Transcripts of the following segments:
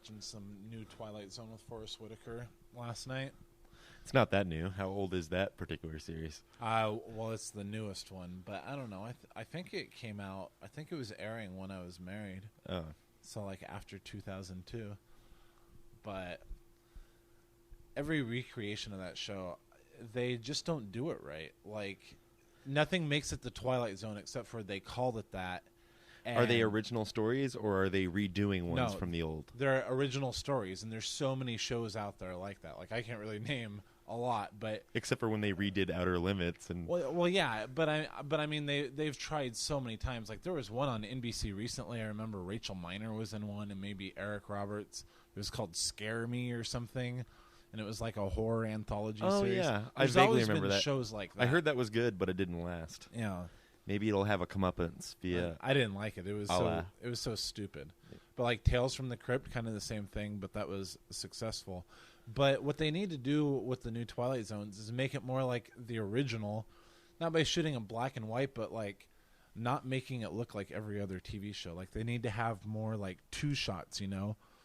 watching some new Twilight Zone with Forrest Whitaker last night. It's not that new. How old is that particular series? Well, it's the newest one, but I don't know. I think it came out. I think it was airing when I was married. Oh, So like after 2002. But every recreation of that show, they just don't do it right. Like nothing makes it the Twilight Zone except for they called it that. are they And original stories or are they redoing ones from the old? They're original stories, and there's so many shows out there like that. Like I can't really name a lot, but Except for when they redid Outer Limits and well, yeah, but I mean, they've tried so many times. Like there was one on NBC recently. I remember Rachel Miner was in one, and maybe Eric Roberts. It was called Scare Me or something, and it was like a horror anthology Oh, series. yeah. I There's vaguely always remember been that. shows like that. I heard that was good, but it didn't last. Yeah, Maybe it'll have a comeuppance via. I didn't like it. It was so stupid. But like Tales from the Crypt, kind of the same thing, but that was successful. But what they need to do with the new Twilight Zones is make it more like the original, not by shooting in black and white, but like not making it look like every other TV show. Like they need to have more like two shots,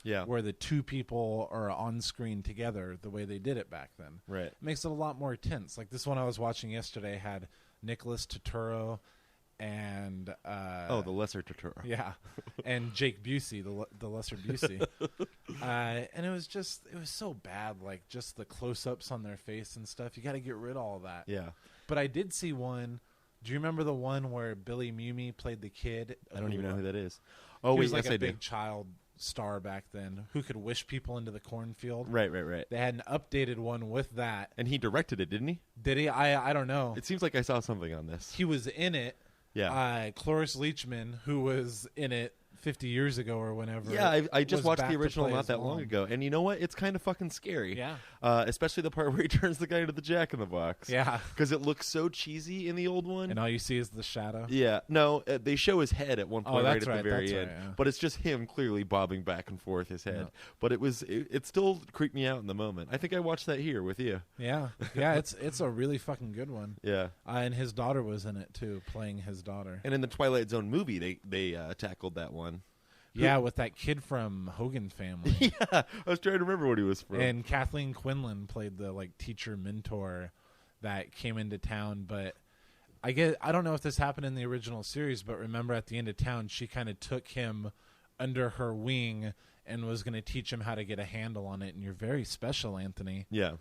Yeah. where the two people are on screen together the way they did it back then. Right. It makes it a lot more tense. Like this one I was watching yesterday had Nicholas Turturro and the Lesser Totoro. yeah, and Jake Busey, the lesser Busey, and it was so bad. Like just the close-ups on their face and stuff. You got to get rid of all that. Yeah. But I did see one. Do you remember the one where Billy Mumi played the kid? I don't even know who that is. Oh, He wait, was like yes, a I do. big child star back then who could wish people into the cornfield. Right. They had an updated one with that. And he directed it, didn't he? Did he? I don't know. It seems like I saw something on this. He was in it. Yeah. Cloris Leachman, who was in it 50 years ago or whenever. Yeah, I just was watched back the to original play not as that long Vaughn. ago, and you know what? It's kind of fucking scary. Yeah. Especially the part where he turns the guy into the Jack in the Box. Yeah. Because it looks so cheesy in the old one. And all you see is the shadow. Yeah, no, they show his head at one point right that's at the right, very that's end, right, yeah. but it's just him clearly bobbing back and forth his head. Yeah. But it still creeped me out in the moment. I think I watched that here with you. Yeah. It's a really fucking good one. Yeah, And his daughter was in it too, playing his daughter. and in the Twilight Zone movie, they tackled that one. Yeah, with that kid from Hogan Family. Yeah, I was trying to remember what he was from. And Kathleen Quinlan played the like teacher mentor that came into town. But I don't know if this happened in the original series, but remember at the end of town, she kind of took him under her wing and was going to teach him how to get a handle on it. And you're very special, Anthony. Yeah.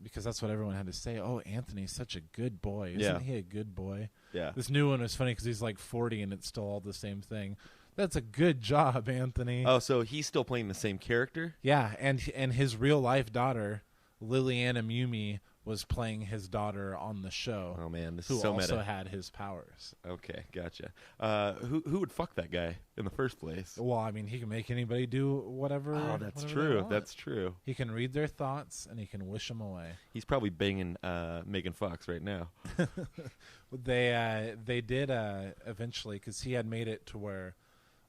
Because that's what everyone had to say. Oh, Anthony's such a good boy. Isn't Yeah. he a good boy? Yeah. This new one was funny because he's like 40 and it's still all the same thing. That's a good job, Anthony. Oh, so he's still playing the same character? Yeah, and his real life daughter, Liliana Mumi, was playing his daughter on the show. Oh man, this who is so also meta. had his powers. Okay, gotcha. Who would fuck that guy in the first place? Well, I mean, he can make anybody do whatever. Oh, that's whatever they true. want. That's true. He can read their thoughts and he can wish them away. He's probably banging Megan Fox right now. They did eventually because he had made it to where.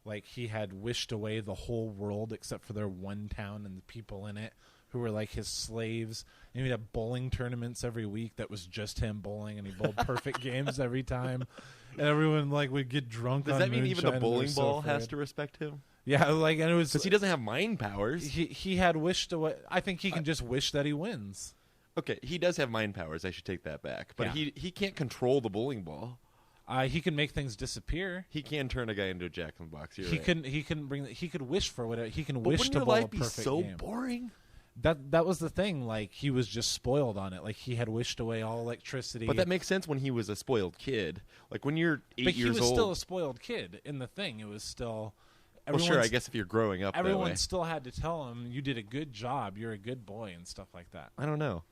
Like, he had wished away the whole world except for their one town and the people in it who were, like, his slaves. And he'd have bowling tournaments every week that was just him bowling, and he bowled perfect games every time. And everyone, like, would get drunk Does on that mean even moonshine, the and they were bowling so ball has afraid. to respect him? Yeah, like, and it was... Because he doesn't have mind powers. He had wished away... I think he can just wish that he wins. Okay, he does have mind powers. I should take that back. But Yeah. he can't control the bowling ball. He can make things disappear. He can turn a guy into a Jack in the Box. He could wish for whatever. He can But wish wouldn't to your bowl a life be perfect so game. boring? That was the thing. Like, he was just spoiled on it. Like, he had wished away all electricity. But that makes sense when he was a spoiled kid. Like when you're 8 But he years was old. still a spoiled kid in the thing. It was still. Well, sure. I guess if you're growing up that way. Everyone still had to tell him, "You did a good job. You're a good boy," and stuff like that. I don't know.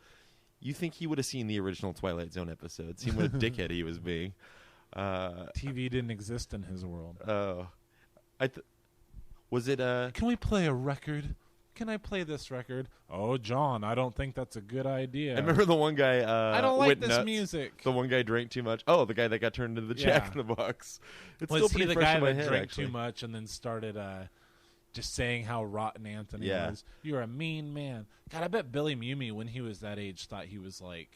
You think he would have seen the original Twilight Zone episode? Seen what a dickhead he was being? TV didn't exist in his world. Oh, was it? Can we play a record? Can I play this record? Oh, John, I don't think that's a good idea. I remember the one guy. I don't like went this nuts. music. The one guy drank too much. Oh, the guy that got turned into the Jack in the Box. It's Was still he pretty the fresh guy in my that head, drank actually. too much and then started just saying how rotten Anthony Yeah. was? You're a mean man. God, I bet Billy Mumi, when he was that age, thought he was like,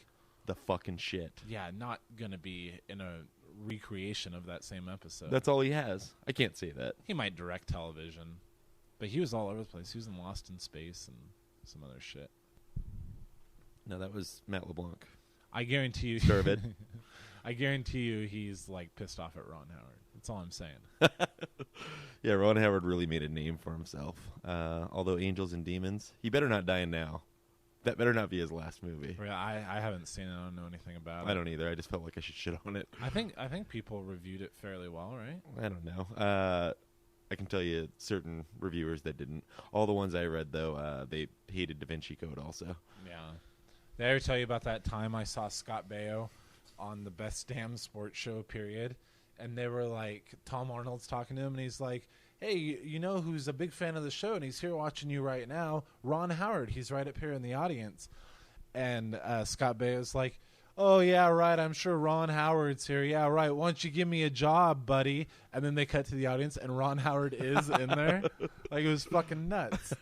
The fucking shit. yeah, not gonna be in a recreation of that same episode. That's all he has. I can't say that. He might direct television. But he was all over the place. He was in Lost in Space and some other shit. No, that was Matt LeBlanc. I guarantee you. Starvid. I guarantee you he's like pissed off at Ron Howard. That's all I'm saying. Yeah, Ron Howard really made a name for himself. Although Angels and Demons, he better not die now. That better not be his last movie. I haven't seen it. I don't know anything about it. I don't either. I just felt like I should shit on it. I think people reviewed it fairly well, right? I don't know. I can tell you certain reviewers that didn't. All the ones I read, though, they hated Da Vinci Code also. Yeah. Did I ever tell you about that time I saw Scott Baio on the Best Damn Sports Show, period? And they were like, Tom Arnold's talking to him, and he's like, hey, you know who's a big fan of the show, and he's here watching you right now? Ron Howard. He's right up here in the audience. And Scott Baio's like, oh, yeah, right, I'm sure Ron Howard's here. Yeah, right, why don't you give me a job, buddy? And then they cut to the audience, and Ron Howard is in there. Like, it was fucking nuts.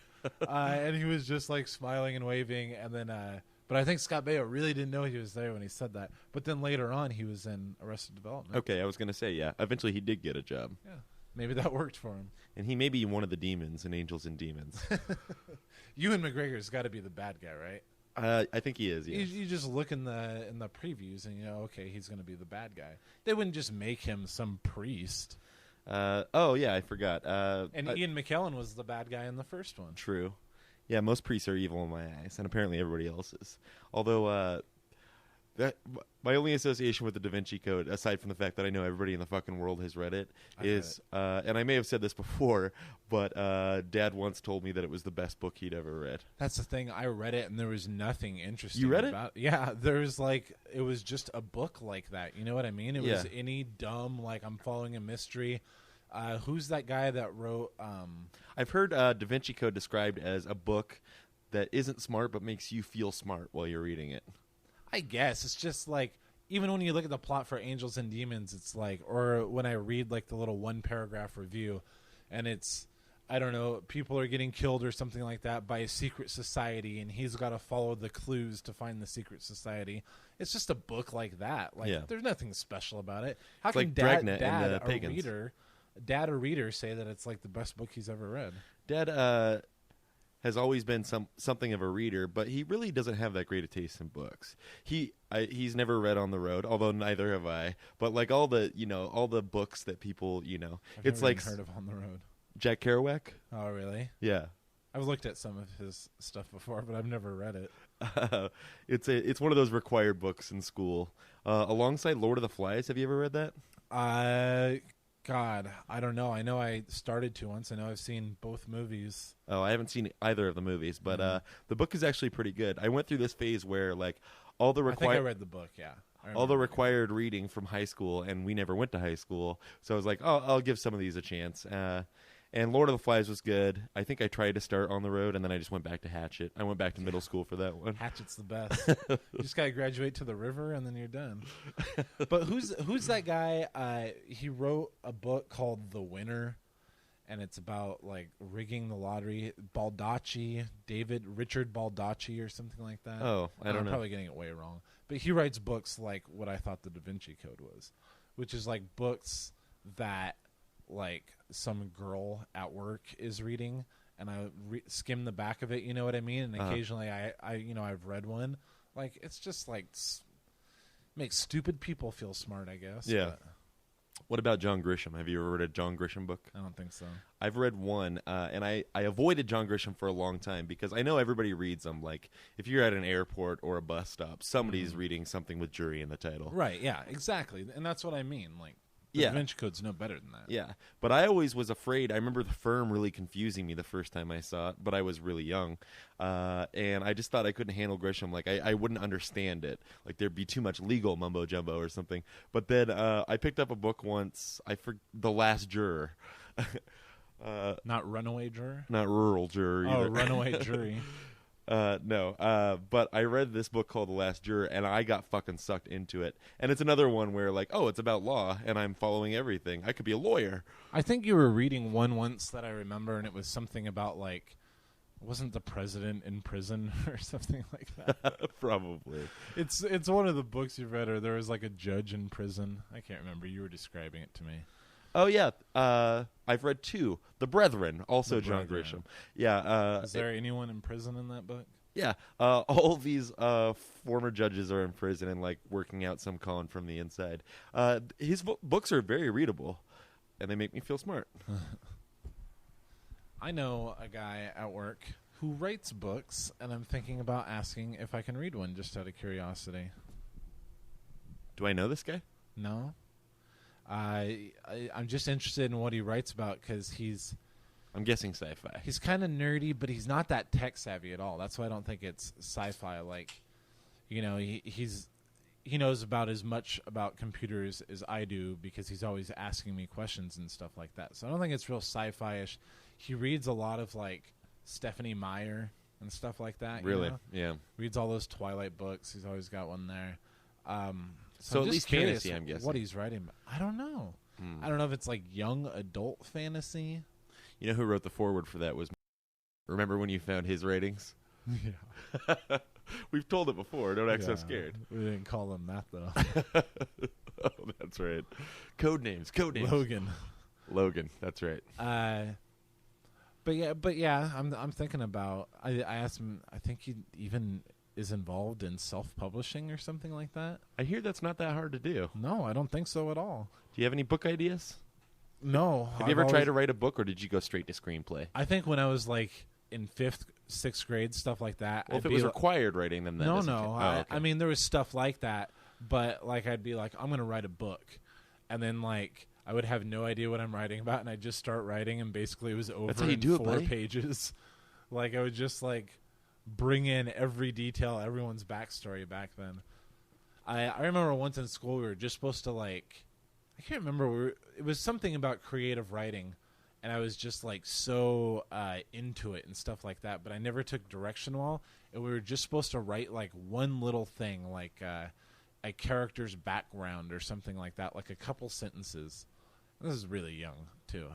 And he was just, like, smiling and waving, and then... But I think Scott Baio really didn't know he was there when he said that. But then later on, he was in Arrested Development. Okay, I was going to say, yeah. Eventually, he did get a job. Yeah, maybe that worked for him. And he may be one of the demons in Angels and Demons. Ewan McGregor's got to be the bad guy, right? I think he is, yes. You just look in the previews and you know, okay, he's going to be the bad guy. They wouldn't just make him some priest. Oh, yeah, I forgot. Ian McKellen was the bad guy in the first one. True. Yeah, most priests are evil in my eyes, and apparently everybody else is. Although, that my only association with the Da Vinci Code, aside from the fact that I know everybody in the fucking world has read it, and I may have said this before, but Dad once told me that it was the best book he'd ever read. That's the thing. I read it, and there was nothing interesting. You read about it? Yeah, there's like it was just a book like that. You know what I mean? It was any dumb like I'm following a mystery. Who's that guy that wrote? I've heard Da Vinci Code described as a book that isn't smart but makes you feel smart while you're reading it. I guess it's just like even when you look at the plot for Angels and Demons, it's like, or when I read like the little 1-paragraph review, and it's, I don't know, people are getting killed or something like that by a secret society, and he's got to follow the clues to find the secret society. It's just a book like that. Like there's nothing special about it. How can like Dad and the a Pagans. Dad or reader say that it's like the best book he's ever read? Dad has always been something of a reader, but he really doesn't have that great a taste in books. He's never read On the Road, although neither have I. But like all the books that people, I've it's never like even heard of On the Road. Jack Kerouac. Oh, really? Yeah. I've looked at some of his stuff before, but I've never read it. It's one of those required books in school, alongside Lord of the Flies. Have you ever read that? God, I don't know. I know I started to once. I know I've seen both movies. Oh, I haven't seen either of the movies, but the book is actually pretty good. I went through this phase where like all the I think I read the book. Yeah, all the required reading from high school, and we never went to high school, so I was like, oh, I'll give some of these a chance. And Lord of the Flies was good. I think I tried to start On the Road, and then I just went back to Hatchet. I went back to middle school for that one. Hatchet's the best. You just gotta graduate to the river, and then you're done. But who's that guy? He wrote a book called The Winner, and it's about like rigging the lottery. Richard Baldacci, or something like that. Oh, I don't know. I'm probably getting it way wrong. But he writes books like what I thought the Da Vinci Code was, which is like books that like some girl at work is reading, and I skim the back of it, you know what I mean? And occasionally I've read one. Like, it's just like makes stupid people feel smart, I guess. Yeah. But what about John Grisham? Have you ever read a John Grisham book? I don't think so. I've read one, and I avoided John Grisham for a long time because I know everybody reads them. Like, if you're at an airport or a bus stop, somebody's reading something with jury in the title. Right, yeah, exactly. And that's what I mean. Like, the Da Vinci Code's no better than that. Yeah, but I always was afraid. I remember The Firm really confusing me the first time I saw it, but I was really young. And I just thought I couldn't handle Grisham. Like, I wouldn't understand it. Like, there'd be too much legal mumbo-jumbo or something. But then I picked up a book once, The Last Juror. Not Runaway Juror? Not Rural Juror either. Oh, Runaway Jury. No, but I read this book called The Last Juror, and I got fucking sucked into it. And it's another one where, like, oh, it's about law, and I'm following everything. I could be a lawyer. I think you were reading one once that I remember, and it was something about, like, wasn't the president in prison or something like that? Probably. It's one of the books you've read, or there was, like, a judge in prison. I can't remember. You were describing it to me. Oh yeah, I've read 2. The Brethren, also The John Brethren. Grisham. Yeah. Is there anyone in prison in that book? Yeah. All of these former judges are in prison and like working out some con from the inside. His books are very readable, and they make me feel smart. I know a guy at work who writes books, and I'm thinking about asking if I can read one just out of curiosity. Do I know this guy? No. I'm just interested in what he writes about because I'm guessing sci-fi. he's kind of nerdy, but he's not that tech savvy at all. That's why I don't think it's sci-fi. Like, you know, he knows about as much about computers as I do because he's always asking me questions and stuff like that. So I don't think it's real sci-fi-ish. He reads a lot of like Stephanie Meyer and stuff like that. Really? You know? Yeah. Reads all those Twilight books. He's always got one there. So I'm at just least curious fantasy, I'm guessing. what he's writing about. I don't know. I don't know if it's like young adult fantasy. You know who wrote the foreword for that was... Remember when you found his ratings? Yeah. We've told it before. Don't act so scared. We didn't call him that, though. Oh, that's right. Code names. Logan. That's right. But yeah, I'm thinking about. I asked him. I think he even is involved in self-publishing or something like that. I hear that's not that hard to do. No, I don't think so at all. Do you have any book ideas? No. Have you ever tried to write a book, or did you go straight to screenplay? I think when I was like in 5th, 6th grade, stuff like that. Well, if it was required writing, then that no. okay. I mean, there was stuff like that, but like I'd be like, I'm gonna write a book, and then like I would have no idea what I'm writing about, and I'd just start writing, and basically it was over That's how you in do it, 4 buddy. pages. Like I would just like bring in every detail, everyone's backstory back then. I remember once in school we were just supposed to like, I can't remember, it was something about creative writing, and I was just like so into it and stuff like that, but I never took direction well, and we were just supposed to write like one little thing, like a character's background or something like that, like a couple sentences. This is really young too,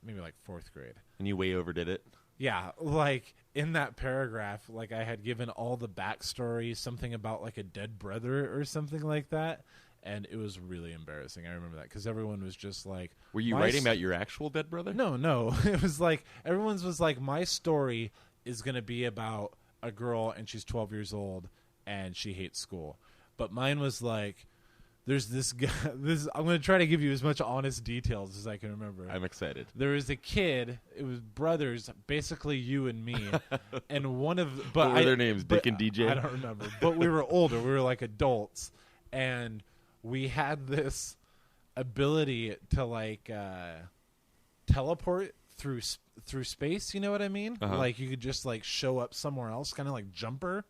maybe like 4th grade. And you way overdid it? Yeah, like in that paragraph, like I had given all the backstory, something about like a dead brother or something like that, and it was really embarrassing. I remember that because everyone was just like, Were you writing about your actual dead brother? No. It was like everyone's was like, my story is going to be about a girl and she's 12 years old and she hates school. But mine was like, there's this guy. I'm going to try to give you as much honest details as I can remember. I'm excited. There was a kid. It was brothers, basically you and me, and one of. What were their names? Dick and DJ. I don't remember. But we were older. We were like adults, and we had this ability to like teleport through space. You know what I mean? Uh-huh. Like you could just like show up somewhere else, kind of like Jumper,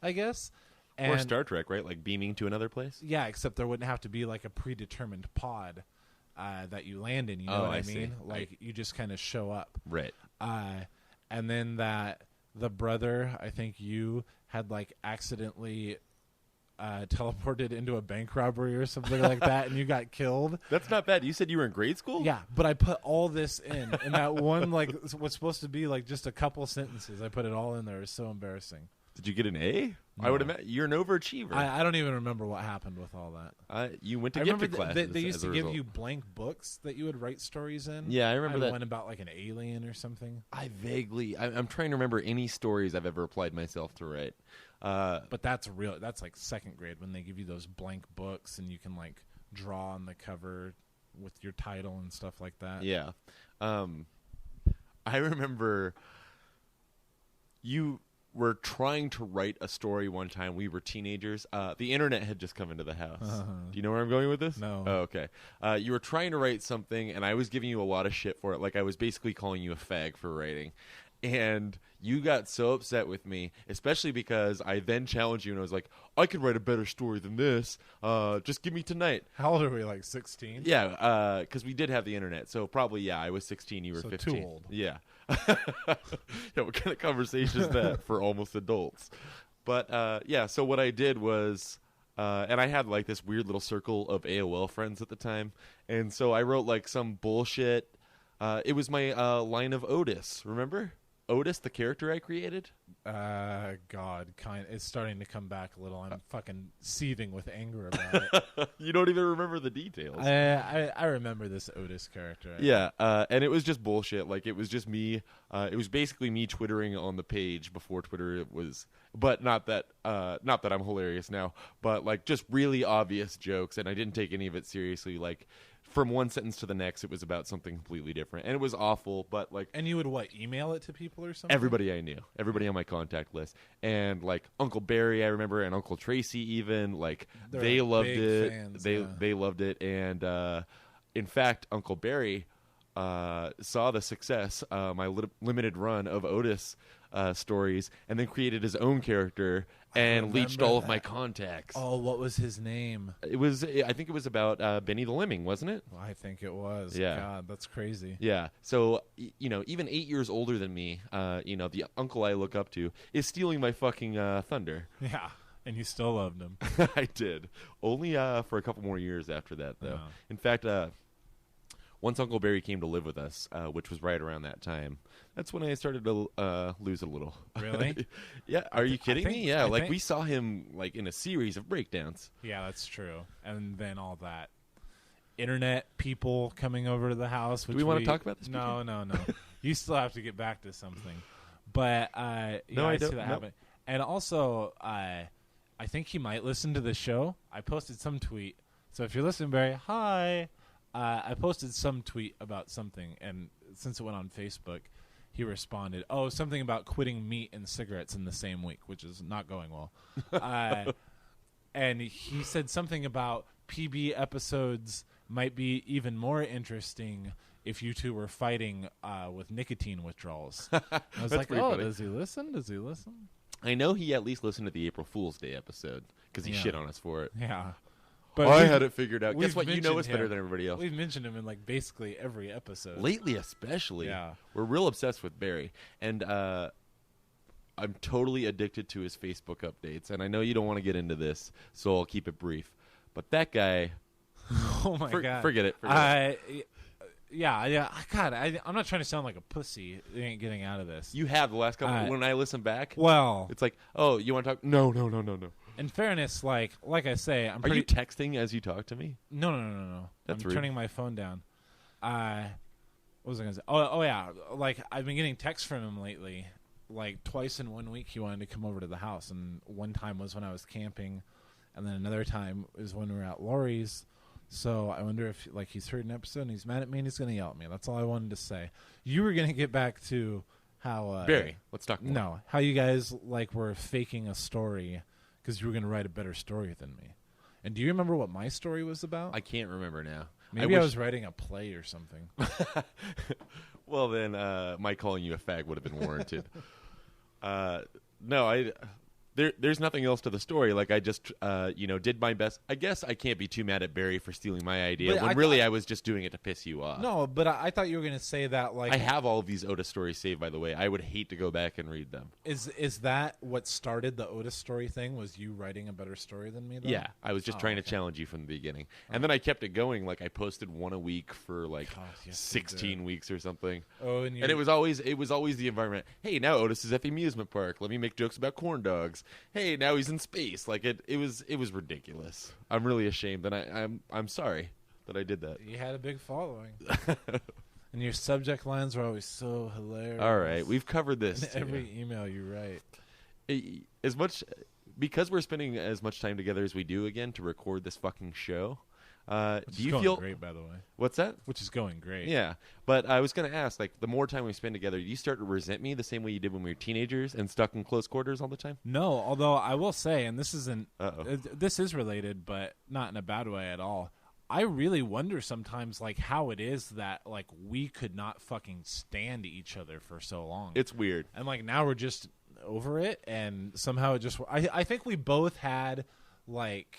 I guess. Or Star Trek, right? Like beaming to another place? Yeah, except there wouldn't have to be like a predetermined pod that you land in. You know what I mean? See. Like you just kind of show up. Right. And then the brother, I think you had like accidentally teleported into a bank robbery or something like that, and you got killed. That's not bad. You said you were in grade school? Yeah, but I put all this in that one, like what's supposed to be like just a couple sentences. I put it all in there. It was so embarrassing. Did you get an A? No. I would imagine you're an overachiever. I don't even remember what happened with all that. You went to I remember gifted classes. they used as a to give result. you blank books that you would write stories in. Yeah, I remember that. One about like an alien or something. I vaguely. I'm trying to remember any stories I've ever applied myself to write. But that's real. That's like 2nd grade when they give you those blank books and you can like draw on the cover with your title and stuff like that. Yeah. I remember you were trying to write a story one time. We were teenagers. The internet had just come into the house. Do you know where I'm going with this? No. Oh, okay. You were trying to write something, and I was giving you a lot of shit for it. Like, I was basically calling you a fag for writing. And you got so upset with me, especially because I then challenged you, and I was like, I could write a better story than this. Just give me tonight. How old are we, like 16? Yeah, because we did have the internet. So probably, yeah, I was 16, you were So 15. too old. Yeah. Yeah, what kind of conversation is that for almost adults? But, yeah, so what I did was, and I had, like, this weird little circle of AOL friends at the time. And so I wrote, like, some bullshit. It was my line of Otis, remember? Otis, the character I created? God, it's starting to come back a little. I'm fucking seething with anger about it. You don't even remember the details. I remember this Otis character. Yeah, and it was just bullshit. Like, it was just me. It was basically me twittering on the page before Twitter was, but not that I'm hilarious now, but like just really obvious jokes, and I didn't take any of it seriously. Like, from one sentence to the next, it was about something completely different, and it was awful. But like, and you would email it to people or something? Everybody I knew, everybody on my contact list, and like Uncle Barry, I remember, and Uncle Tracy, even like they loved it. Fans, they loved it, and in fact, Uncle Barry saw the success, my limited run of Otis stories, and then created his own character and leached all of my contacts. Oh, what was his name? I think it was about Benny the Lemming, wasn't it? Well, I think it was. Yeah. God, that's crazy. Yeah. So, even 8 years older than me, the uncle I look up to is stealing my fucking thunder. Yeah. And you still loved him. I did. Only for a couple more years after that, though. Oh. In fact, once Uncle Barry came to live with us, which was right around that time, that's when I started to lose a little. Really? Yeah. Are you kidding me? Yeah. We saw him like in a series of breakdowns. Yeah, that's true. And then all that internet people coming over to the house. Which Do we want to talk about this? No. You still have to get back to something. But I don't. see that happen. And also, I think he might listen to the show. I posted some tweet. So if you're listening, Barry, hi. I posted some tweet about something, and since it went on Facebook, he responded, something about quitting meat and cigarettes in the same week, which is not going well. And he said something about PB episodes might be even more interesting if you two were fighting with nicotine withdrawals. I was like, funny. does he listen? I know he at least listened to the April Fool's Day episode because he shit on us for it. Yeah. But I had it figured out. Guess what? You know us mentioned better than everybody else. We've mentioned him in like basically every episode. Lately, especially. Yeah. We're real obsessed with Barry. And I'm totally addicted to his Facebook updates. And I know you don't want to get into this, so I'll keep it brief. But that guy... Oh, my God. Forget it. Yeah. God, I'm not trying to sound like a pussy. Ain't getting out of this. You have the last couple... when I listen back... Well... It's like, oh, you want to talk? No. In fairness, like I say, Are you texting as you talk to me? No. That's I'm rude. turning my phone down. What was I going to say? Oh, yeah. Like, I've been getting texts from him lately. Like, twice in 1 week he wanted to come over to the house. And one time was when I was camping. And then another time was when we were at Laurie's. So I wonder if, like, he's heard an episode and he's mad at me and he's going to yell at me. That's all I wanted to say. You were going to get back to how... Barry, let's talk more. No, how you guys, like, were faking a story... because you were going to write a better story than me. And do you remember what my story was about? I can't remember now. Maybe I was writing a play or something. Well, then my calling you a fag would have been warranted. No, there's nothing else to the story. Like, I just, did my best. I guess I can't be too mad at Barry for stealing my idea when I was just doing it to piss you off. No, but I thought you were going to say that, like... I have all of these Otis stories saved, by the way. I would hate to go back and read them. Is that what started the Otis story thing? Was you writing a better story than me, though? Yeah, I was just trying to challenge you from the beginning. And then I kept it going. Like, I posted one a week for, 16 weeks or something. Oh, and it was always the environment. Hey, now Otis is at the amusement park. Let me make jokes about corn dogs. Hey, now he's in space. Like, it was ridiculous. I'm really ashamed, and I'm sorry that I did that. You had a big following. And your subject lines were always so hilarious. All right, we've covered this. In every email you write. Because we're spending as much time together as we do again to record this fucking show. Which is going great, by the way. What's that? Which is going great. Yeah, but I was going to ask, like, the more time we spend together, do you start to resent me the same way you did when we were teenagers and stuck in close quarters all the time? No, although I will say, and this isn't, this is related, but not in a bad way at all. I really wonder sometimes, like, how it is that, like, we could not fucking stand each other for so long. It's weird. And, like, now we're just over it, and somehow it just... I think we both had, like...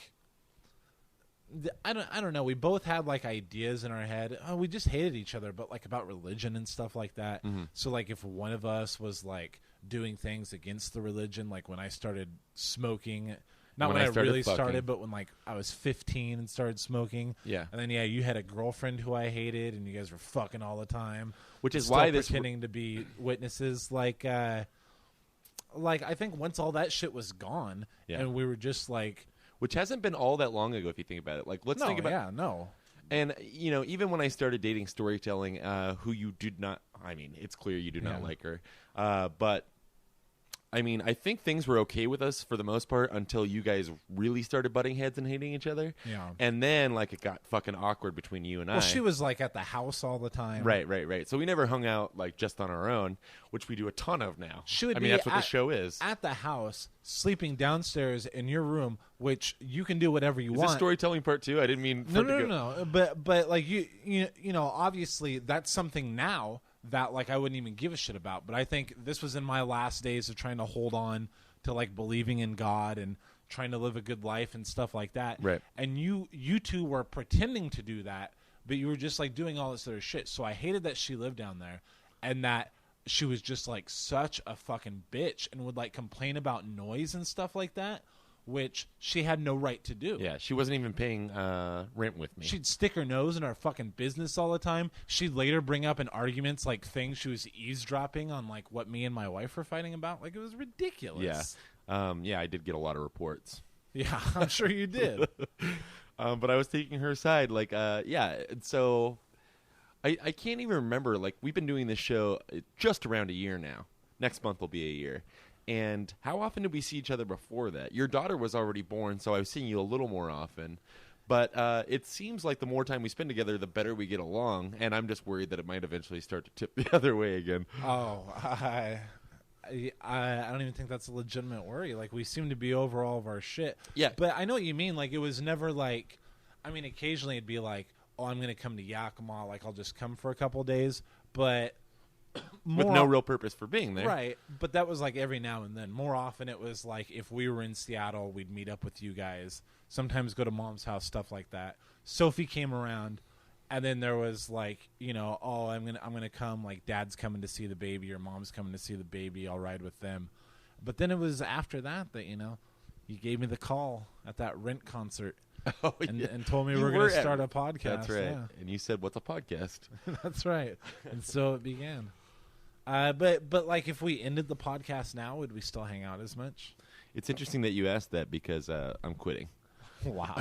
I don't know. We both had, like, ideas in our head. Oh, we just hated each other, but, like, about religion and stuff like that. Mm-hmm. So, like, if one of us was, like, doing things against the religion, like when I started smoking Not when I really started, but when like I was 15 and started smoking. Yeah. And then you had a girlfriend who I hated, and you guys were fucking all the time. Which is still why pretending to be witnesses. Like I think once all that shit was gone, and we were just like, which hasn't been all that long ago if you think about it. Like let's think about And even when I started dating Storytelling, who you did not, I mean, it's clear you do not like her, but. I mean, I think things were okay with us for the most part until you guys really started butting heads and hating each other. Yeah. And then, like, it got fucking awkward between you and I. Well, she was, like, at the house all the time. Right. So we never hung out, like, just on our own, which we do a ton of now. That's what the show is. At the house, sleeping downstairs in your room, which you can do whatever you want. Is this storytelling part two? I didn't mean for No. But, like, you know, obviously that's something now that like I wouldn't even give a shit about. But I think this was in my last days of trying to hold on to like believing in God and trying to live a good life and stuff like that. Right. And you two were pretending to do that, but you were just like doing all this other shit. So I hated that she lived down there and that she was just like such a fucking bitch and would like complain about noise and stuff like that, which she had no right to do. Yeah, she wasn't even paying rent with me. She'd stick her nose in our fucking business all the time. She'd later bring up in arguments like things she was eavesdropping on like what me and my wife were fighting about. Like it was ridiculous. Yeah, I did get a lot of reports. Yeah, I'm sure you did. But I was taking her side. Like, so I can't even remember. Like, we've been doing this show just around a year now. Next month will be a year. And how often did we see each other before that? Your daughter was already born, so I was seeing you a little more often. But it seems like the more time we spend together, the better we get along. And I'm just worried that it might eventually start to tip the other way again. Oh, I don't even think that's a legitimate worry. Like, we seem to be over all of our shit. Yeah. But I know what you mean. Like, it was never like, I mean, occasionally it'd be like, oh, I'm going to come to Yakima. Like, I'll just come for a couple of days. But with no real purpose for being there. Right. But that was like every now and then. More often it was like if we were in Seattle, we'd meet up with you guys. Sometimes go to Mom's house, stuff like that. Sophie came around, and then there was like, you know, oh, I'm gonna come. Like Dad's coming to see the baby, or Mom's coming to see the baby. I'll ride with them. But then it was after that you know, you gave me the call at that Rent concert. And told me we're going to start a podcast. That's right. Yeah. And you said, "What's a podcast?" That's right. And so it began. But like, if we ended the podcast now, would we still hang out as much? It's interesting that you asked that because I'm quitting. Wow.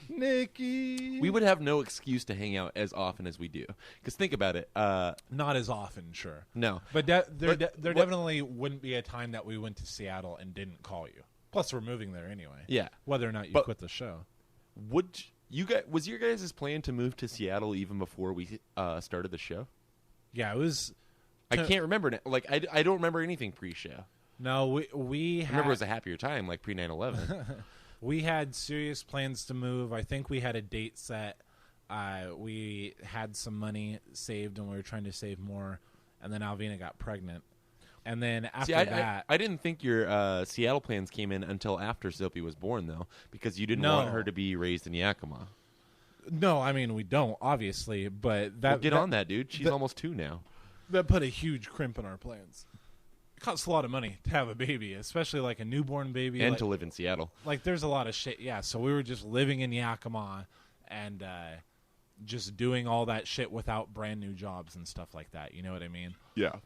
Nikki. We would have no excuse to hang out as often as we do. Because think about it. Not as often, sure. No. But there definitely wouldn't be a time that we went to Seattle and didn't call you. Plus, we're moving there anyway. Yeah. Whether or not you quit the show. Was your guys' plan to move to Seattle even before we started the show? Yeah, it was. I can't remember. Like, I don't remember anything pre-show. No, we I remember it was a happier time, like pre-9/11. We had serious plans to move. I think we had a date set. We had some money saved, and we were trying to save more. And then Alvina got pregnant. And then after that... I didn't think your Seattle plans came in until after Sophie was born, though, because you didn't want her to be raised in Yakima. No, I mean, we don't, obviously, but that... Well, get on that, dude. She's almost 2 now. That put a huge crimp in our plans. It costs a lot of money to have a baby, especially like a newborn baby. And to live in Seattle. Like, there's a lot of shit. Yeah, so we were just living in Yakima and just doing all that shit without brand new jobs and stuff like that. You know what I mean? Yeah.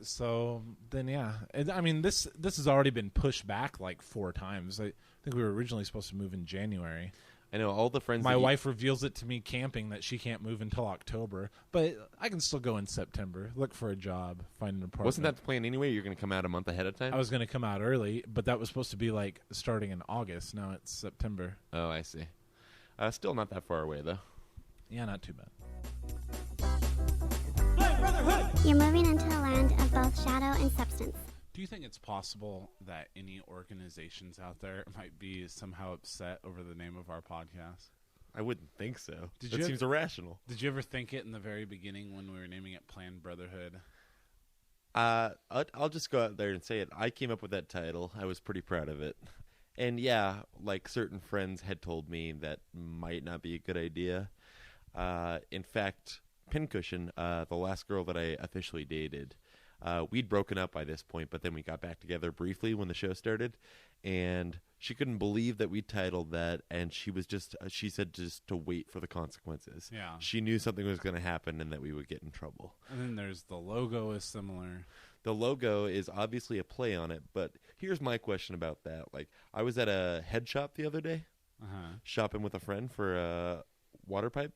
So then, yeah. I mean, this has already been pushed back like 4 times. I think we were originally supposed to move in January. I know all the friends. My wife reveals it to me camping that she can't move until October, but I can still go in September. Look for a job, find an apartment. Wasn't that the plan anyway? You're going to come out a month ahead of time? I was going to come out early, but that was supposed to be like starting in August. Now it's September. Oh, I see. Still not that far away, though. Yeah, not too bad. You're moving into a land of both shadow and substance. Do you think it's possible that any organizations out there might be somehow upset over the name of our podcast? I wouldn't think so. That seems irrational. Did you ever think it in the very beginning when we were naming it Planned Brotherhood? I'll just go out there and say it. I came up with that title. I was pretty proud of it. And yeah, like certain friends had told me that might not be a good idea. In fact, Pincushion, the last girl that I officially dated, We'd broken up by this point, but then we got back together briefly when the show started, and she couldn't believe that we titled that, and she said just to wait for the consequences. Yeah. She knew something was going to happen and that we would get in trouble. And then there's the logo is similar. The logo is obviously a play on it, but here's my question about that. Like, I was at a head shop the other day, shopping with a friend for a water pipe.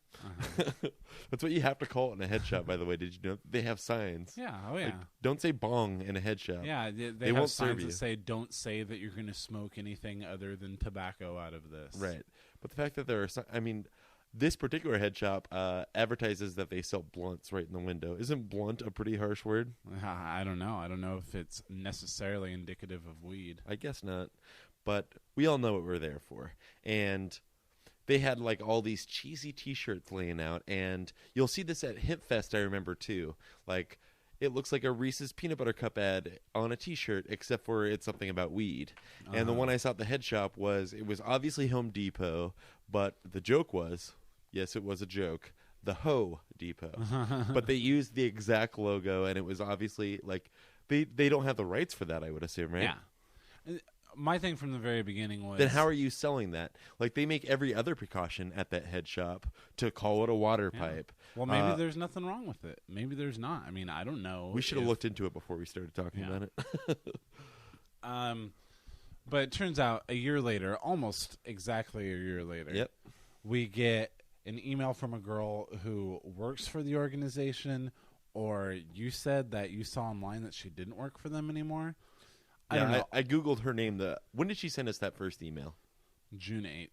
That's what you have to call it in a head shop, by the way. Did you know they have signs? Yeah. Oh, yeah. Like, don't say bong in a head shop. Yeah, they have signs that say, don't say that you're going to smoke anything other than tobacco out of this. Right. But the fact that there are this particular head shop advertises that they sell blunts right in the window. Isn't blunt a pretty harsh word? I don't know. I don't know if it's necessarily indicative of weed. I guess not. But we all know what we're there for. And they had like all these cheesy T-shirts laying out, and you'll see this at Hip Fest. I remember too. Like, it looks like a Reese's peanut butter cup ad on a T-shirt, except for it's something about weed. And the one I saw at the head shop was obviously Home Depot, but the joke was, yes, it was a joke, the Ho Depot. But they used the exact logo, and it was obviously like they don't have the rights for that, I would assume, right? Yeah. My thing from the very beginning was... Then how are you selling that? Like, they make every other precaution at that head shop to call it a water pipe. Well, maybe there's nothing wrong with it. Maybe there's not. I mean, I don't know. We should have looked into it before we started talking about it. But it turns out a year later, almost exactly a year later, Yep. we get an email from a girl who works for the organization, or you said that you saw online that she didn't work for them anymore. I don't know. I Googled her name. When did she send us that first email? June 8th.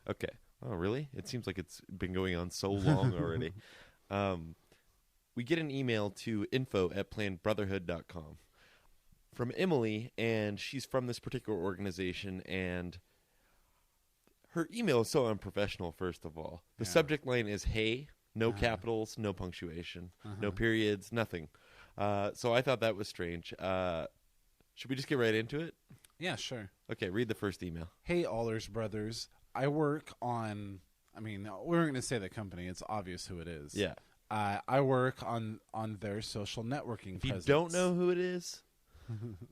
Okay. Oh, really? It seems like it's been going on so long already. We get an email to info@plannedbrotherhood.com from Emily, and she's from this particular organization, and her email is so unprofessional, first of all. The subject line is, hey, no capitals, no punctuation, no periods, nothing. So I thought that was strange. Should we just get right into it? Yeah, sure. Okay, read the first email. Hey, Allers Brothers. I work on... I mean, we're going to say the company. It's obvious who it is. Yeah. I work on their social networking If you presence. don't know who it is,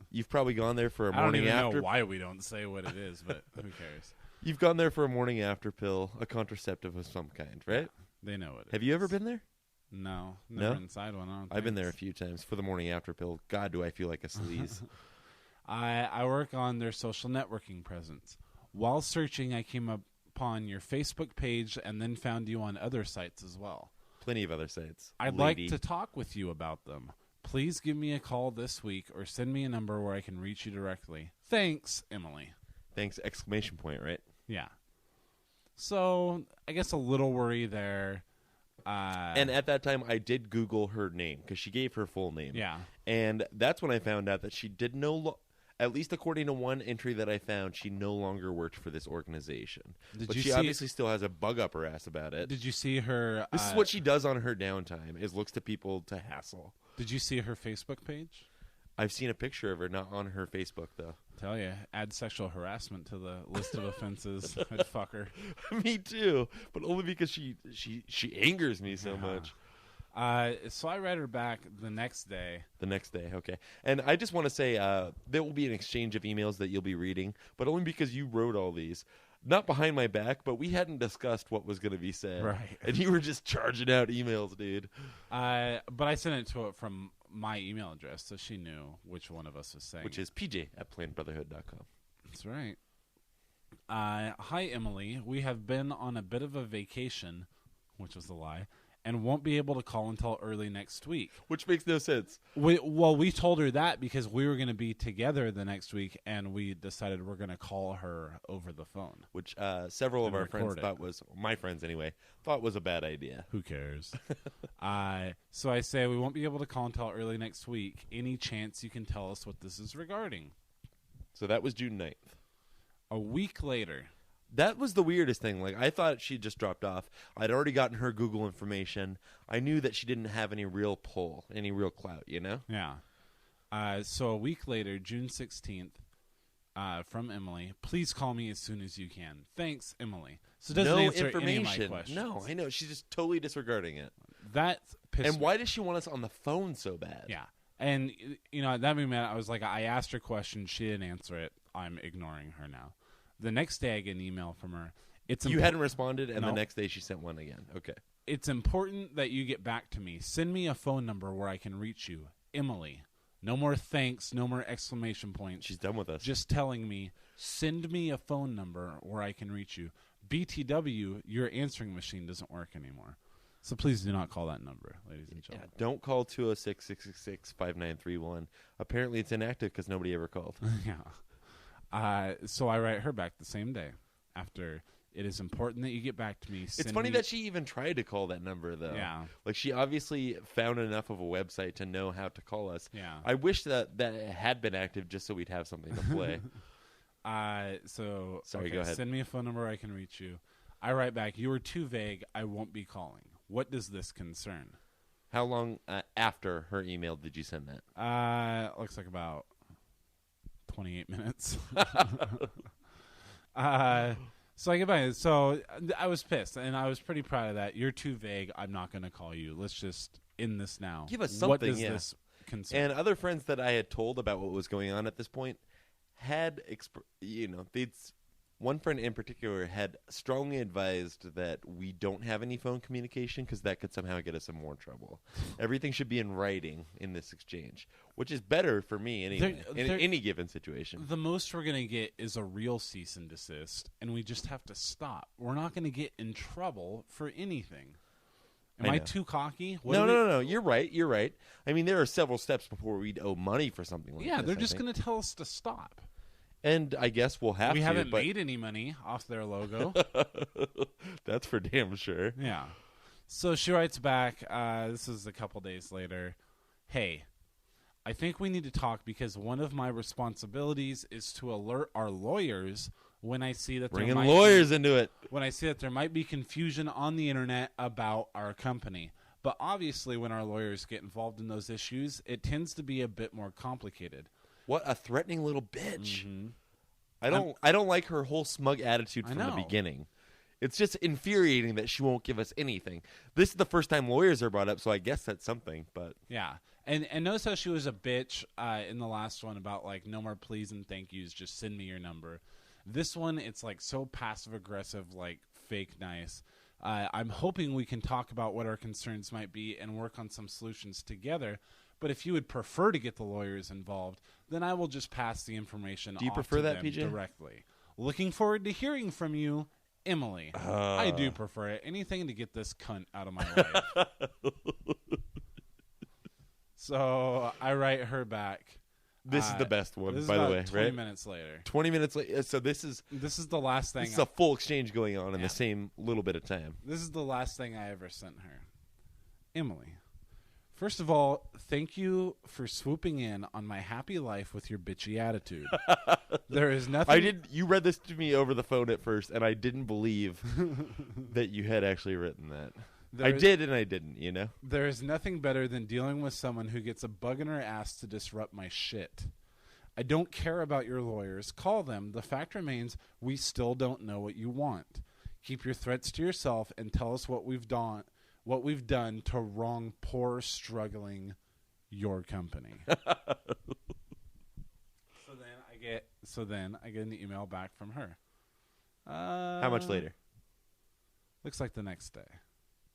you've probably gone there for a I morning don't even after. know why we don't say what it is, but who cares? You've gone there for a morning after pill, a contraceptive of some kind, right? They know it. Have you ever been there? No, never No? inside one. I've been there a few times for the morning after pill. God, do I feel like a sleaze. I work on their social networking presence. While searching, I came upon your Facebook page and then found you on other sites as well. Plenty of other sites. I'd like to talk with you about them. Please give me a call this week or send me a number where I can reach you directly. Thanks, Emily. Thanks, exclamation point, right? Yeah. So, I guess a little worry there. And at that time, I did Google her name because she gave her full name. Yeah. And that's when I found out that she did at least according to one entry that I found, she no longer worked for this organization. But she obviously still has a bug up her ass about it. Did you see her... This is what she does on her downtime, is looks to people to hassle. Did you see her Facebook page? I've seen a picture of her, not on her Facebook, though. Tell you, add sexual harassment to the list of offenses. I'd fuck her. Me too, but only because she angers me so much. So I read her back the next day. The next day, okay. And I just want to say there will be an exchange of emails that you'll be reading, but only because you wrote all these. Not behind my back, but we hadn't discussed what was going to be said. Right. And you were just charging out emails, dude. But I sent it to her from my email address, so she knew which one of us was saying. Which is pj@plannedbrotherhood.com. That's right. Hi, Emily. We have been on a bit of a vacation, which was a lie, and won't be able to call until early next week. Which makes no sense. We told her that because we were going to be together the next week, and we decided we're going to call her over the phone. Which several of our friends it. thought was, my friends anyway, thought was a bad idea. Who cares? So I say we won't be able to call until early next week. Any chance you can tell us what this is regarding? So that was June 9th. A week later. That was the weirdest thing. Like, I thought she just dropped off. I'd already gotten her Google information. I knew that she didn't have any real pull, any real clout, you know? Yeah. So a week later, June 16th, from Emily, please call me as soon as you can. Thanks, Emily. So it doesn't answer any of my questions. No, I know. She's just totally disregarding it. That pissed And me. why does she want us on the phone so bad? Yeah. And, that made me mad. I was like, I asked her a question. She didn't answer it. I'm ignoring her now. The next day, I get an email from her. You hadn't responded, and No. the next day she sent one again. Okay. It's important that you get back to me. Send me a phone number where I can reach you. Emily. No more thanks. No more exclamation points. She's done with us. Just telling me, send me a phone number where I can reach you. BTW, your answering machine doesn't work anymore. So please do not call that number, ladies and gentlemen. Yeah, don't call 206-666-5931. Apparently it's inactive because nobody ever called. Yeah. So I write her back the same day after, it is important that you get back to me. It's funny that she even tried to call that number, though. Yeah. Like, she obviously found enough of a website to know how to call us. Yeah. I wish that it had been active just so we'd have something to play. Sorry, go ahead. Send me a phone number I can reach you. I write back, you were too vague. I won't be calling. What does this concern? How long after her email did you send that? Looks like about 28 minutes. So I get back. So I was pissed, and I was pretty proud of that. You're too vague. I'm not going to call you. Let's just end this now. Give us something, What does this concern? And other friends that I had told about what was going on at this point had, one friend in particular had strongly advised that we don't have any phone communication because that could somehow get us in more trouble. Everything should be in writing in this exchange, which is better for me anyway, in any given situation. The most we're going to get is a real cease and desist, and we just have to stop. We're not going to get in trouble for anything. Am I too cocky? No. You're right. I mean, there are several steps before we'd owe money for something like this. Yeah, they're just going to tell us to stop. And I guess we'll have to. We haven't made any money off their logo. That's for damn sure. Yeah. So she writes back, this is a couple days later. Hey, I think we need to talk because one of my responsibilities is to alert our lawyers when I see that Bringing lawyers into it. When I see that there might be confusion on the internet about our company. But obviously when our lawyers get involved in those issues, it tends to be a bit more complicated. What a threatening little bitch. Mm-hmm. I don't like her whole smug attitude from the beginning. It's just infuriating that she won't give us anything. This is the first time lawyers are brought up, so I guess that's something. But yeah, and notice how she was a bitch in the last one about like no more please and thank yous, just send me your number. This one, it's like so passive aggressive, like fake nice. I'm hoping we can talk about what our concerns might be and work on some solutions together. But if you would prefer to get the lawyers involved, then I will just pass the information Do you off prefer to that, them PJ? Directly. Looking forward to hearing from you, Emily. I do prefer it. Anything to get this cunt out of my life. So I write her back. This is the best one, this is by the about way, 20 right? minutes later. 20 minutes later. So this is the last thing. This is a full exchange going on in the same little bit of time. This is the last thing I ever sent her. Emily. First of all, thank you for swooping in on my happy life with your bitchy attitude. There is nothing. You read this to me over the phone at first, and I didn't believe that you had actually written that. I did and I didn't, you know? There is nothing better than dealing with someone who gets a bug in her ass to disrupt my shit. I don't care about your lawyers. Call them. The fact remains, we still don't know what you want. Keep your threats to yourself and tell us what we've done to wrong poor, struggling your company. So then I get an email back from her. How much later? Looks like the next day.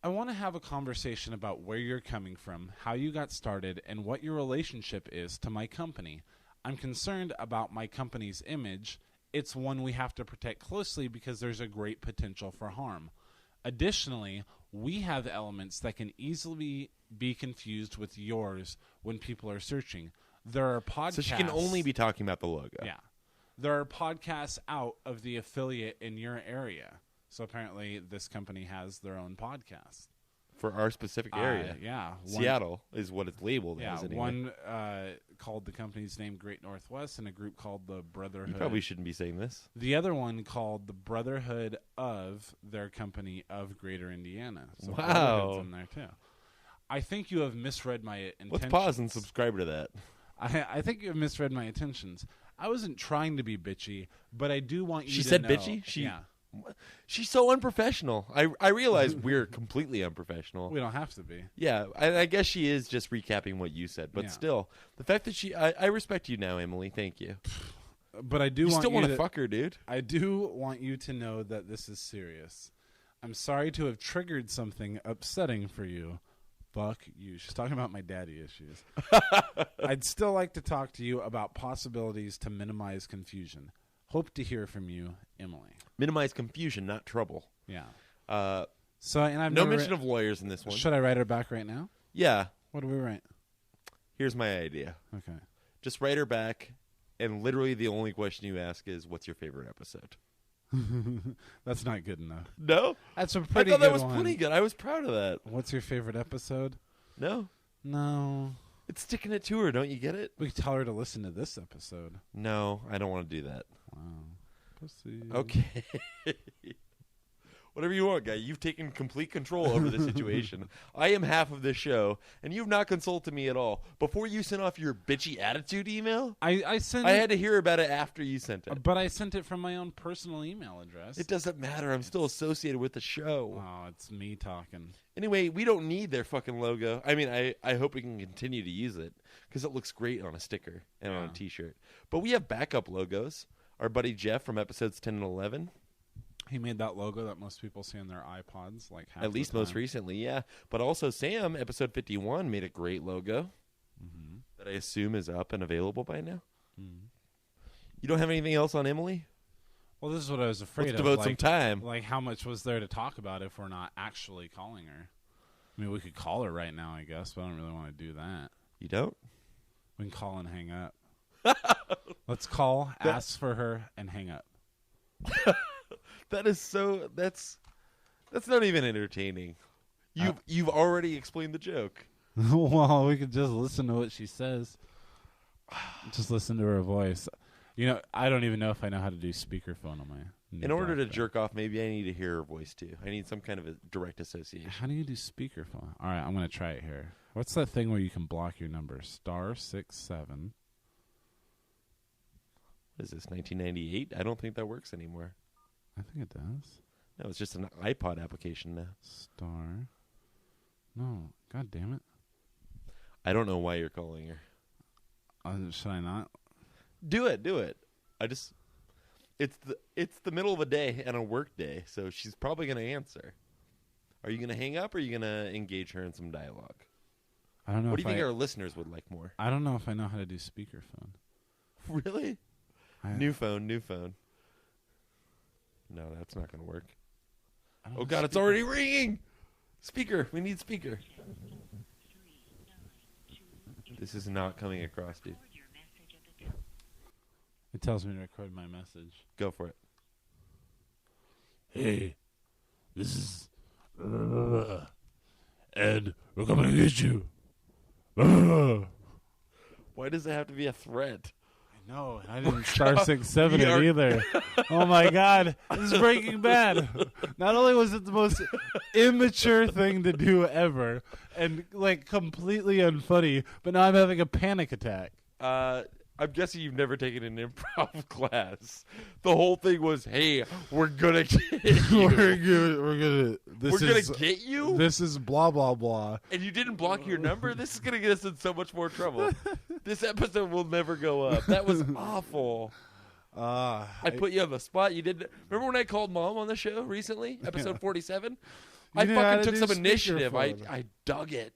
I want to have a conversation about where you're coming from, how you got started, and what your relationship is to my company. I'm concerned about my company's image. It's one we have to protect closely because there's a great potential for harm. Additionally, we have elements that can easily be confused with yours when people are searching. There are podcasts. So she can only be talking about the logo. Yeah. There are podcasts out of the affiliate in your area. So apparently this company has their own podcast. For our specific area. Yeah. Seattle is what it's labeled as. Anyway. One called the company's name Great Northwest and a group called the Brotherhood. You probably shouldn't be saying this. The other one called the Brotherhood of their company of Greater Indiana. So wow. Brotherhood's in there too. I think you have misread my intentions. Let's pause and subscribe to that. I think you have misread my intentions. I wasn't trying to be bitchy, but I do want you to know. She said bitchy? Yeah. She's so unprofessional. I realize we're completely unprofessional. We don't have to be. Yeah, I guess she is just recapping what you said, but Yeah. still, the fact that I respect you now, Emily. Thank you. But I do You want still you want to to fuck her, dude. I do want you to know that this is serious. I'm sorry to have triggered something upsetting for you. Fuck you. She's talking about my daddy issues. I'd still like to talk to you about possibilities to minimize confusion. Hope to hear from you, Emily. Minimize confusion, not trouble. Yeah. Uh, So, and I've no never mention of lawyers in this one. Should I write her back right now? Yeah. What do we write? Here's my idea. Okay. Just write her back, and literally the only question you ask is, "What's your favorite episode?" That's not good enough. No, That's a I pretty thought good that was one. pretty good. I was proud of that. What's your favorite episode? No, No. it's sticking it to her. Don't you get it? We could tell her to listen to this episode. No, I don't want to do that. Wow. Pussy. Okay. Whatever you want, guy. You've taken complete control over the situation. I am half of this show, and you've not consulted me at all. Before you sent off your bitchy attitude email, I sent I it, had to hear about it after you sent it. but I sent it from my own personal email address. It doesn't matter. I'm still associated with the show. Oh, it's me talking. Anyway, we don't need their fucking logo. I mean, I hope we can continue to use it because it looks great on a sticker and on a Yeah. T-shirt. But we have backup logos. Our buddy Jeff from episodes 10 and 11. He made that logo that most people see on their iPods, like half At least the most time. recently, yeah. But also Sam, episode 51, made a great logo that I assume is up and available by now. You don't have anything else on Emily? Well, this is what I was afraid Let's of. devote like, some time. Like, how much was there to talk about if we're not actually calling her? I mean, we could call her right now, I guess, but I don't really want to do that. You don't? We can call and hang up. Let's call, ask for her, and hang up. That is so. That's not even entertaining. You've already explained the joke. Well, we could just listen to what she says. Just listen to her voice. You know, I don't even know if I know how to do speakerphone on my new In order to BlackBerry. jerk off, maybe I need to hear her voice too. I need some kind of a direct association. How do you do speakerphone? All right, I'm going to try it here. What's that thing where you can block your number? *67. What is this, 1998? I don't think that works anymore. I think it does. No, it's just an iPod application now. Star. No, god damn it. I don't know why you're calling her. Should I not? Do it. It's the middle of a day and a work day, so she's probably going to answer. Are you going to hang up or are you going to engage her in some dialogue? I don't know. What do if you think our listeners would like more? I don't know if I know how to do speakerphone. Really? New phone. No, that's not going to work. I don't Oh, know God, it's speaker- already ringing. Speaker. We need speaker. This is not coming across, dude. It tells me to record my message. Go for it. Hey, this is Ed. We're coming to get you. Why does it have to be a threat? No, I didn't *67 We it are- either. Oh my God, this is Breaking Bad. Not only was it the most immature thing to do ever, and like completely unfunny, but now I'm having a panic attack. I'm guessing you've never taken an improv class. The whole thing was, hey, we're gonna get you. We're gonna Get you? This is blah blah blah. And you didn't block your number? This is gonna get us in so much more trouble. This episode will never go up. That was awful. I put you on the spot. You didn't remember when I called Mom on the show recently? Episode 47? I didn't know how fucking to took do some initiative. speakerphone. I dug it.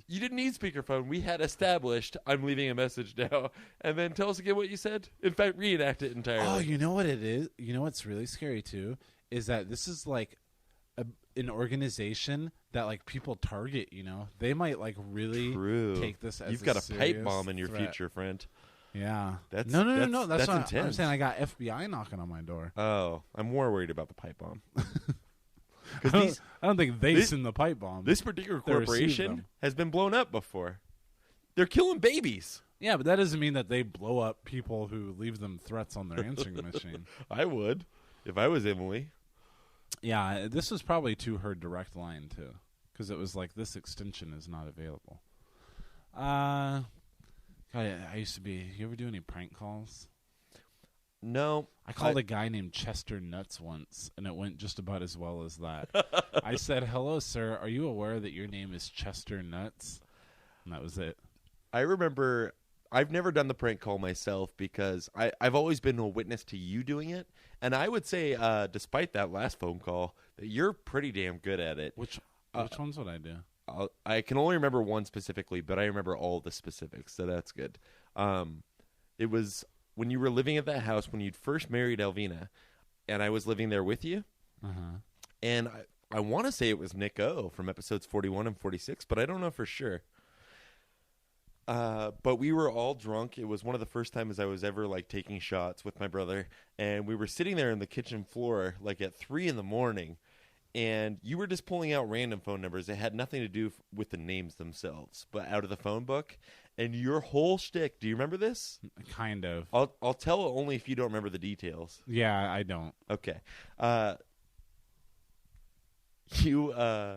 You didn't need speakerphone. We had established I'm leaving a message now. And then tell us again what you said. In fact, reenact it entirely. Oh, you know what it is? You know what's really scary too? Is that this is like an organization that like people target, you know? They might like really True. take this as You've a got a pipe serious bomb in your thret. future, friend. Yeah. That's- no. that's That's not, I'm intense. saying I got FBI knocking on my door. Oh, I'm more worried about the pipe bomb. I Because don't think they this- send the pipe bomb. this particular They receive corporation them. has been blown up before. They're killing babies. Yeah, but that doesn't mean that they blow up people who leave them threats on their answering machine. I would, if I was Emily. Yeah, this was probably to her direct line too, because it was like this extension is not available. God, I used to be. You ever do any prank calls? No. I called a guy named Chester Nuts once, and it went just about as well as that. I said, "Hello, sir. Are you aware that your name is Chester Nuts?" And that was it. I remember I've never done the prank call myself because I've always been a witness to you doing it. And I would say, despite that last phone call, that you're pretty damn good at it. Which ones would I do? I can only remember one specifically, but I remember all the specifics, so that's good. It was when you were living at that house when you'd first married Elvina, and I was living there with you. Uh-huh. And I want to say it was Nick O from episodes 41 and 46, but I don't know for sure. But we were all drunk. It was one of the first times I was ever like taking shots with my brother, and we were sitting there in the kitchen floor like at 3 a.m, and you were just pulling out random phone numbers that had nothing to do with the names themselves, but out of the phone book. And your whole shtick, do you remember this? Kind of. I'll tell only if you don't remember the details. Yeah, I don't. Okay. I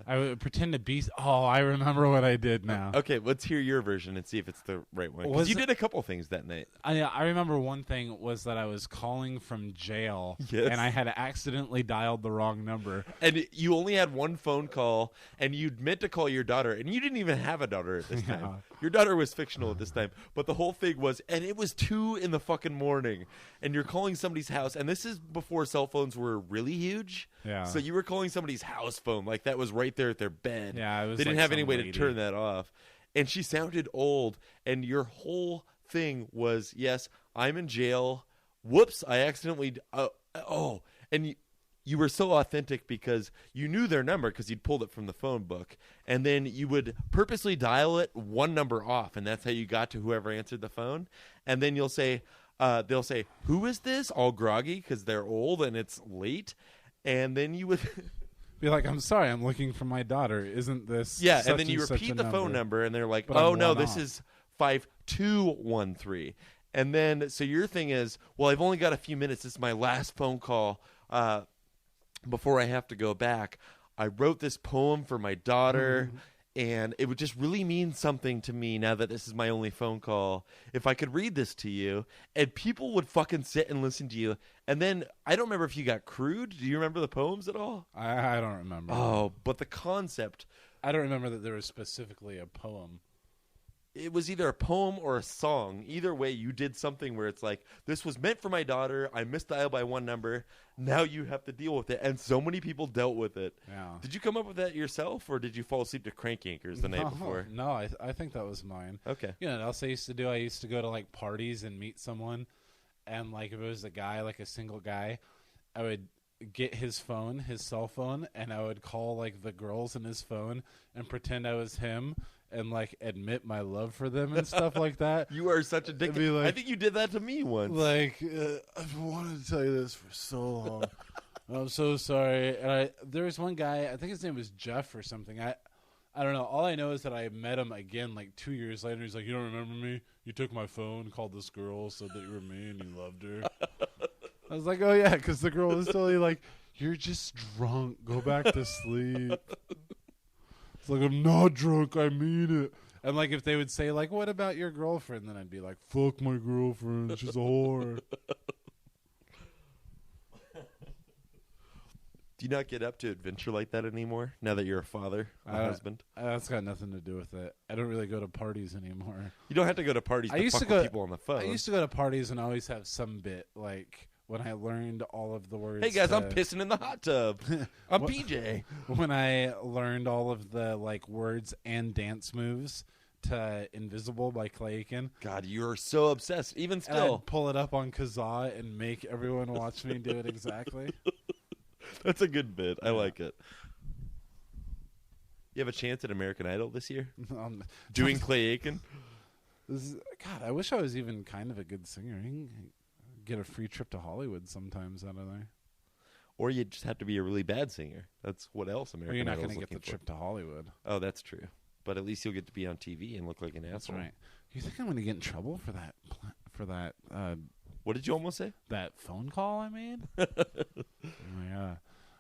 would pretend to be. Oh, I remember what I did now. Okay, let's hear your version and see if it's the right one. Because you did a couple things that night. I remember one thing was that I was calling from jail, Yes. and I had accidentally dialed the wrong number. And you only had one phone call, and you'd meant to call your daughter, and you didn't even have a daughter at this time. Yeah. Your daughter was fictional at this time. But the whole thing was, and it was 2 in the fucking morning, and you're calling somebody's house, and this is before cell phones were really huge. Yeah. So you were calling somebody's house phone, like that was right there at their bed. Yeah, it was they didn't like have any some way lady. to turn that off. And she sounded old, and your whole thing was, yes, I'm in jail. Whoops, I accidentally, and you were so authentic because you knew their number because you'd pulled it from the phone book. And then you would purposely dial it one number off, and that's how you got to whoever answered the phone. And then you'll say, they'll say, "Who is this?" All groggy because they're old and it's late. And then you would Be like, "I'm sorry, I'm looking for my daughter. Isn't this?" yeah, such and then you such repeat a the phone number, and they're like, But "Oh I'm no, one this off." is 5213." And then so your thing is, well, I've only got a few minutes. This is my last phone call before I have to go back. I wrote this poem for my daughter. And it would just really mean something to me now that this is my only phone call if I could read this to you. And people would fucking sit and listen to you. And then I don't remember if you got crude. Do you remember the poems at all? I don't remember. Oh, but the concept. I don't remember that there was specifically a poem. It was either a poem or a song. Either way, you did something where it's like, this was meant for my daughter. I misdialed by one number. Now you have to deal with it. And so many people dealt with it. Yeah. Did you come up with that yourself, or did you fall asleep to Crank Yankers the night before? No, I think that was mine. Okay. You know what else I used to do? I used to go to like parties and meet someone, and like if it was a guy, like a single guy, I would get his phone, his cell phone, and I would call like the girls in his phone and pretend I was him and like admit my love for them and stuff like that. You are such a dick. It'd be like- I think you did that to me once. Like, I've wanted to tell you this for so long. I'm so sorry. And there was one guy, I think his name was Jeff or something. I don't know. All I know is that I met him again like 2 years later. He's like, "You don't remember me? You took my phone, called this girl, said that you were me and you loved her." I was like, "Oh yeah," because the girl was totally like, "You're just drunk. Go back to sleep." It's like, "I'm not drunk. I mean it." And like if they would say like, "What about your girlfriend?" then I'd be like, "Fuck my girlfriend. She's a whore." Do you not get up to adventure like that anymore now that you're a father, a husband? That's got nothing to do with it. I don't really go to parties anymore. You don't have to go to parties I to used fuck to go- with people on the phone. I used to go to parties and always have some bit like when I learned all of the words. Hey guys, I'm to- pissing in the hot tub. I'm What- PJ. When I learned all of the like words and dance moves to "Invisible" by Clay Aiken. God, you are so obsessed. Even And still, I'd pull it up on Kazaa and make everyone watch me do it exactly. that's a good bit. I Yeah. like it. You have a chance at American Idol this year? Um, Doing Clay Aiken? God, I wish I was even kind of a good singer. You can get a free trip to Hollywood sometimes out of there. Or you just have to be a really bad singer. That's what else Or American you're not Idol going is to get the looking for. trip to Hollywood. Oh, that's true. But at least you'll get to be on TV and look like an That's asshole. right. You think I'm going to get in trouble for that? What did you almost say? That phone call I made? Oh my God.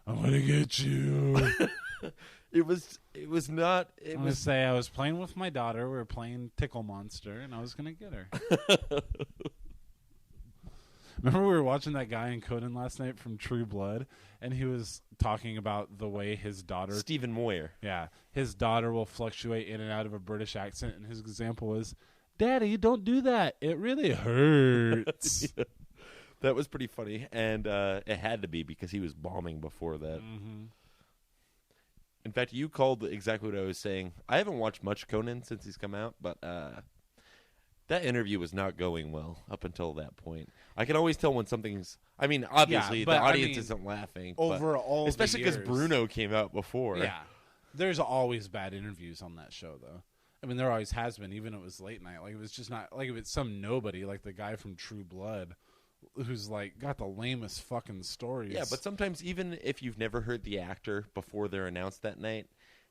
I'm going to get you. It was not. It I'm going to was. say I was playing with my daughter. We were playing Tickle Monster, and I was going to get her. Remember we were watching that guy in Conan last night from True Blood, and he was talking about the way his daughter... Stephen Moyer. Yeah. His daughter will fluctuate in and out of a British accent, and his example is, Daddy, don't do that. It really hurts. Yeah. That was pretty funny, and it had to be because he was bombing before that. Mm-hmm. In fact, you called exactly what I was saying. I haven't watched much Conan since he's come out, but that interview was not going well up until that point. I can always tell when something's... I mean, obviously, the audience isn't laughing. Overall, especially because Bruno came out before. Yeah. There's always bad interviews on that show, though. I mean, there always has been, even if it was late night. Like, it was just not... Like, if it's some nobody, like the guy from True Blood, who's, like, got the lamest fucking stories. Yeah, but sometimes even if you've never heard the actor before they're announced that night,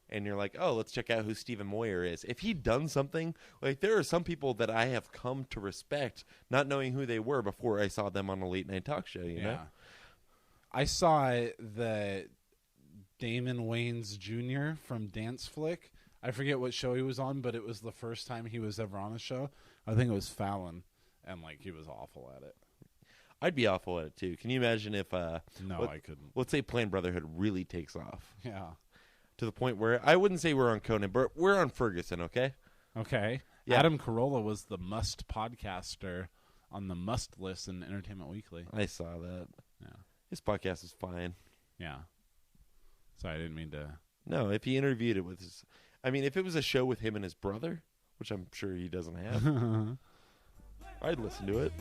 and you're like, oh, let's check out who Stephen Moyer is. If he'd done something, like there are some people that I have come to respect not knowing who they were before I saw them on a late night talk show, you know? I saw the Damon Wayans Jr. from Dance Flick. I forget what show he was on, but it was the first time he was ever on a show. I think it was Fallon, and like he was awful at it. I'd be awful at it too. Can you imagine if I couldn't. Let's say Planned Brotherhood really takes off. Yeah. To the point where I wouldn't say we're on Conan, but we're on Ferguson, okay? Okay. Yeah. Adam Carolla was the must podcaster on the must list in Entertainment Weekly. I saw that. Yeah. His podcast is fine. Yeah. Sorry, I didn't mean to. No, if he interviewed it with his... I mean, if it was a show with him and his brother, which I'm sure he doesn't have, I'd listen to it.